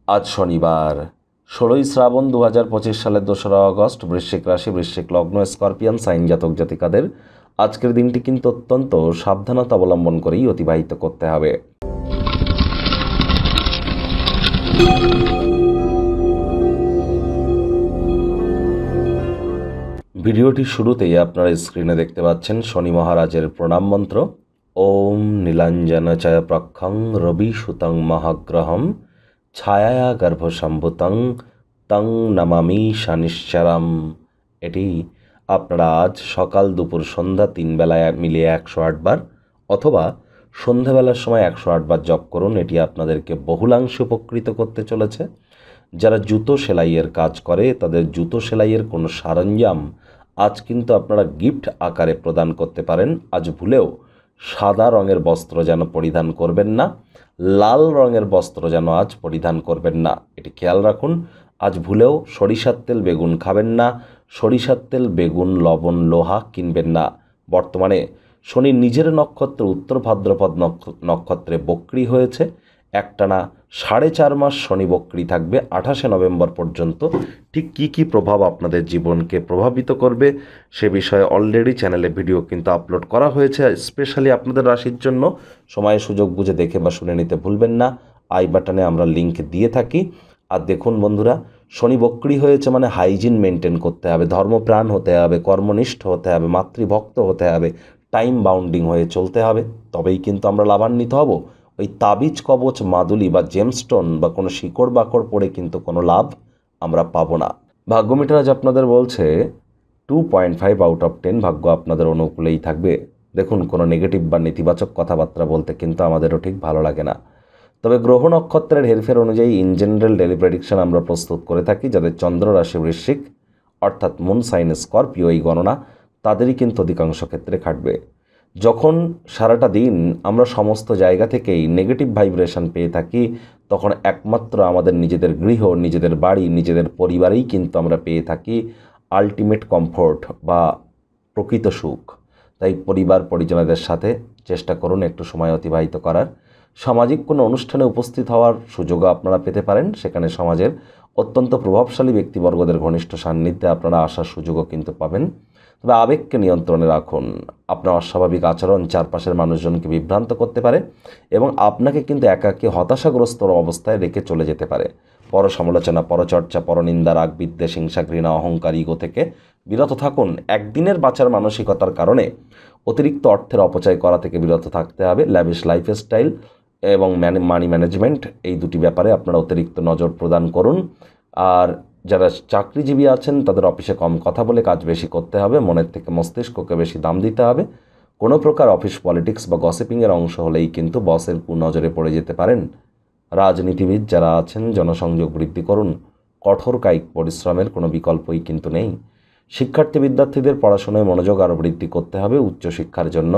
আজ শনিবার 16ই শ্রাবণ 2025 সালের 2রা আগস্ট। বৃশ্চিক রাশি, বৃশ্চিক লগ্ন, স্করপিয়ান সাইন জাতক জাতিকাদের আজকের দিনটি কিন্তু অত্যন্ত সাবধানতা অবলম্বন করেই অতিবাহিত করতে হবে। ভিডিওটির শুরুতেই আপনারা স্ক্রিনে দেখতে পাচ্ছেন শনি মহারাজের প্রণাম মন্ত্র। ওম নীলাঞ্জনচয় প্রক্ষং রবি সুতং মহাগ্রহম ছায়া গর্ভসম্ভূতং তং নমামি শনিশ্চরম। এটি আপনারা আজ সকাল দুপুর সন্ধ্যা 3 বেলায় মিলিয়ে 108 বার অথবা সন্ধ্যাবেলার সময় 108 বার জপ করুন। এটি আপনাদেরকে বহুলাংশে উপকৃত করতে চলেছে। যারা জুতো সেলাইয়ের কাজ করে তাদের জুতো সেলাইয়ের কোনো সরঞ্জাম আজ কিন্তু আপনারা গিফট আকারে প্রদান করতে পারেন। আজ ভুলেও সাদা রঙের বস্ত্র যেন পরিধান করবেন না, লাল রঙের বস্ত্র যেন আজ পরিধান করবেন না, এটি খেয়াল রাখুন। আজ ভুলেও সরিষার তেল বেগুন খাবেন না, সরিষার তেল বেগুন লবণ লোহা কিনবেন না। বর্তমানে শনি নিজের নক্ষত্র উত্তর ভাদ্রপদ নক্ষত্রে বক্রী হয়েছে। একটানা 4.5 মাস শনি বক্রী থাকবে 28শে নভেম্বর পর্যন্ত। ঠিক কী প্রভাব আপনাদের জীবনকে প্রভাবিত করবে সে বিষয়ে অলরেডি চ্যানেলে ভিডিও কিন্তু আপলোড করা হয়েছে, স্পেশালি আপনাদের রাশির জন্য। সময় সুযোগ বুঝে দেখে বা শুনে নিতে ভুলবেন না। আই বাটনে আমরা লিঙ্ক দিয়ে থাকি। আর দেখুন বন্ধুরা, শনি বক্রী হয়েছে মানে হাইজিন মেনটেন করতে হবে, ধর্মপ্রাণ হতে হবে, কর্মনিষ্ঠ হতে হবে, মাতৃভক্ত হতে হবে, টাইম বাউন্ডিং হয়ে চলতে হবে, তবেই কিন্তু আমরা লাভান্বিত হব। ওই তাবিজ কবচ মাদুলি বা জেমস্টোন বা কোনো শিকড় বাকড় পড়ে কিন্তু কোনো লাভ আমরা পাবো না। ভাগ্য মিটার আজ আপনাদের বলছে 2.5 আউট অফ 10 ভাগ্য আপনাদের অনুকূলেই থাকবে। দেখুন, কোনো নেগেটিভ বা নেতিবাচক কথাবার্তা বলতে কিন্তু আমাদেরও ঠিক ভালো লাগে না। তবে গ্রহ নক্ষত্রের হেরফের অনুযায়ী ইন জেনারেল ডেলি প্রেডিকশন আমরা প্রস্তুত করে থাকি। যাদের চন্দ্র রাশি বৃশ্চিক অর্থাৎ মুন সাইন স্করপিও, এই গণনা তাদেরই কিন্তু অধিকাংশ ক্ষেত্রে খাটবে। যখন সারাটা দিন আমরা সমস্ত জায়গা থেকেই নেগেটিভ ভাইব্রেশন পেয়ে থাকি, তখন একমাত্র আমাদের নিজেদের গৃহ, নিজেদের বাড়ি, নিজেদের পরিবারেই কিন্তু আমরা পেয়ে থাকি আলটিমেট কমফোর্ট বা প্রকৃত সুখ। তাই পরিবার পরিজনদের সাথে চেষ্টা করুন একটু সময় অতিবাহিত করার। সামাজিক কোনো অনুষ্ঠানে উপস্থিত হওয়ার সুযোগও আপনারা পেতে পারেন। সেখানে সমাজের অত্যন্ত প্রভাবশালী ব্যক্তিবর্গদের ঘনিষ্ঠ সান্নিধ্যে আপনারা আসার সুযোগও কিন্তু পাবেন। তবে আবেগকে নিয়ন্ত্রণে রাখুন। আপনার অস্বাভাবিক আচরণ চারপাশের মানুষজনকে বিভ্রান্ত করতে পারে এবং আপনাকে কিন্তু একাকী হতাশাগ্রস্ত অবস্থায় রেখে চলে যেতে পারে। পরসমালোচনা, পরচর্চা, পরনিন্দা, রাগ, বিদ্বেষ, হিংসা, ঘৃণা, অহংকার, ইগো থেকে বিরত থাকুন। একদিনের বাঁচার মানসিকতার কারণে অতিরিক্ত অর্থের অপচয় করা থেকে বিরত থাকতে হবে। ল্যাভিশ লাইফস্টাইল এবং মানি ম্যানেজমেন্ট, এই দুটি ব্যাপারে আপনারা অতিরিক্ত নজর প্রদান করুন। আর যারা চাকরিজীবী আছেন তাদের অফিসে কম কথা বলে কাজ বেশি করতে হবে, মনের থেকে মস্তিষ্ককে বেশি দাম দিতে হবে। কোনো প্রকার অফিস পলিটিক্স বা গসিপিংয়ের অংশ হলেই কিন্তু বসের কুনজরে পড়ে যেতে পারেন। রাজনীতিবিদ যারা আছেন জনসংযোগ বৃদ্ধি করুন। কঠোর কায়িক পরিশ্রমের কোনো বিকল্পই কিন্তু নেই। শিক্ষার্থী বিদ্যার্থীদের পড়াশোনায় মনোযোগ আরও বৃদ্ধি করতে হবে উচ্চশিক্ষার জন্য।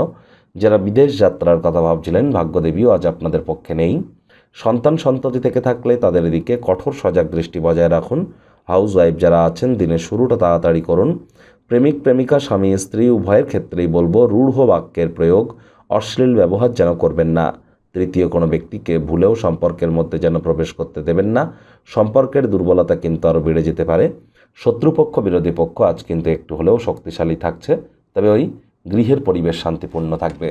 যারা বিদেশ যাত্রার কথা ভাবছিলেন, ভাগ্যদেবীও আজ আপনাদের পক্ষে নেই। সন্ততি থেকে থাকলে তাদের দিকে কঠোর সজাগ দৃষ্টি বজায় রাখুন। হাউস ওয়াইফ যারা আছেন দিনের শুরুটা তাড়াতাড়ি করুন। প্রেমিক প্রেমিকা, স্বামী স্ত্রী উভয়ের ক্ষেত্রেই বলবো রূঢ় বাক্যের প্রয়োগ, অশ্লীল ব্যবহার যেন করবেন না। তৃতীয় কোনো ব্যক্তিকে ভুলেও সম্পর্কের মধ্যে যেন প্রবেশ করতে দেবেন না। সম্পর্কের দুর্বলতা কিন্তু আরও বেড়ে যেতে পারে। শত্রুপক্ষ, বিরোধী পক্ষ আজ কিন্তু একটু হলেও শক্তিশালী থাকছে। তবে ওই গৃহের পরিবেশ শান্তিপূর্ণ থাকবে।